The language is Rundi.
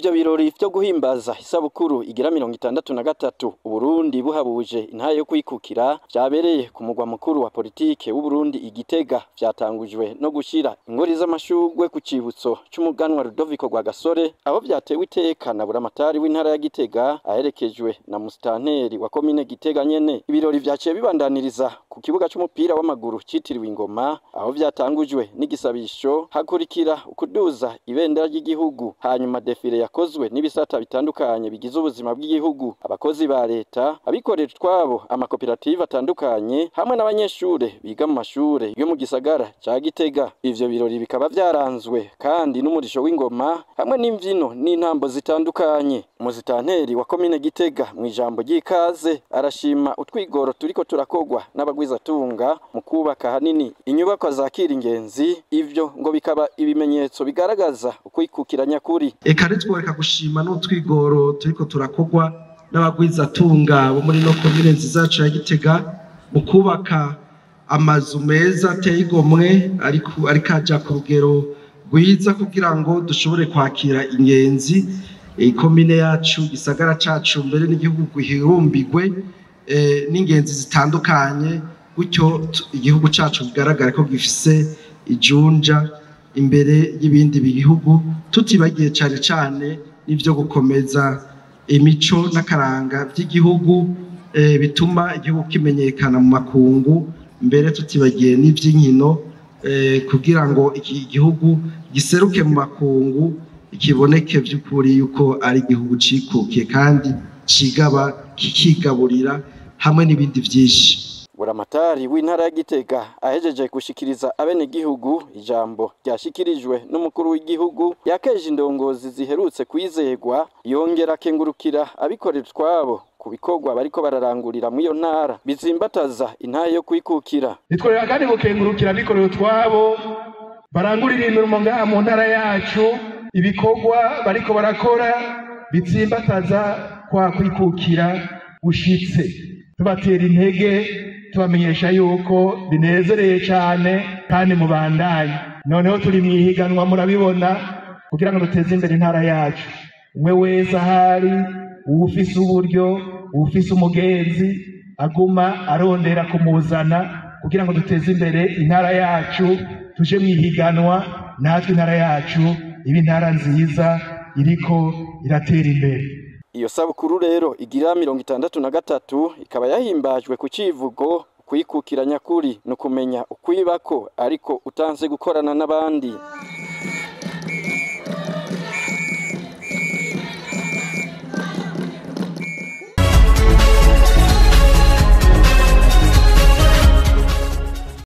ivyo birori vyo guhimbaza isabukuru igira 63 Uburundi buhabuje intahe yo kwikukira vyabereye ku mugwa mukuru wa politike w'Uburundi Igitega, vyatangujwe no gushira inkori z'amashurwe ku cibutso c'umuganwa Rudoviko Rwagasore, aho vyatewe iteka na buramatari w'intara ya Gitega aherekejwe na musitanteri wa komine Gitega nyene. Ibirori vyaciye bibandaniriza ku kibuga c'umupira w'amaguru citiriwe Ingoma, aho vyatangujwe n'igisabisho hakurikira ukuduza ibendera ry'igihugu, hanyuma defile yakozwe n'ibisata bitandukanye bigize ubuzima bw'igihugu, abakozi ba leta, abikorera twabo, amakoperative atandukanye, hamwe n'abanyeshure biga mu mashure yo mu gisagara ca Gitega. Ivyo birori bikaba vyaranzwe kandi n'umurisho w'ingoma hamwe n'imvyino n'intambo zitandukanye. Musitanteri wa komine Gitega mu ijambo ry'ikaze arashima utwigoro turiko turakogwa n'abagwizatunga mu kubaka hanini inyubako zakira ingenzi, ivyo ngo bikaba ibimenyetso bigaragaza ukwikukira nyakuri. Eka ritworeka gushima n'utwigoro turiko turakogwa n'abagwizatunga bo muri no komine nziza ya Gitega mu kubaka amazu meza ateye igomwe ariko aja ku rugero rwiza kugira ngo dushobore kwakira ingenzi. Komine yacu, gisagara cacu, mbere n'igihugu gihurumbirwe n'ingenzi zitandukanye, gutyo igihugu cacu bigaragara ko gifise ijunja imbere y'ibindi bihugu, tutibagiye cane n'ivyo gukomeza imico n'akaranga by'igihugu bituma igihugu kimenyekana mu makungu, mbere tutibagiye n'ivy'inkino kugira ngo iki gihugu giseruke mu makungu, ikiboneke by'ukuri yuko ari igihugu cikukiye kandi cigaba kikigaburira hamwe n'ibindi vyinshi. Buramatari w'intara ya Gitega ahejeje gushikiriza abene gihugu ijambo ryashikirijwe n'umukuru w'igihugu, yakeje indongozi ziherutse kwizegwa, yongera kengurukira abikorera twabo ku bikorwa bariko bararangurira mu iyo ntara bizimbataza intahe yo kwikukira. Nitworera kandi gukengurukira abikorera twabo barangurira imirimo ngaha mu ntara yacu, ibikorwa bariko barakora bizimbataza kwa kwikukira gushitse. Tubatera intege, tubamenyesha yuko binezereye cyane kandi mubandanye. Noneho turi mwihiganwa, murabibona, kugira ngo duteze imbere intara yacu. Umwe wese ahari, ufise uburyo, ufise umugenzi, aguma arondera kumuzana kugira ngo duteze imbere intara yacu, tuje mwihiganwa natwe intara yacu iba intara nziza iriko iratera imbere. Iyo sabukuru rero igira 63 ikaba yahimbajwe ku civugo kwikukira nyakuri no kumenya ukwibako ariko utanze gukorana n'abandi.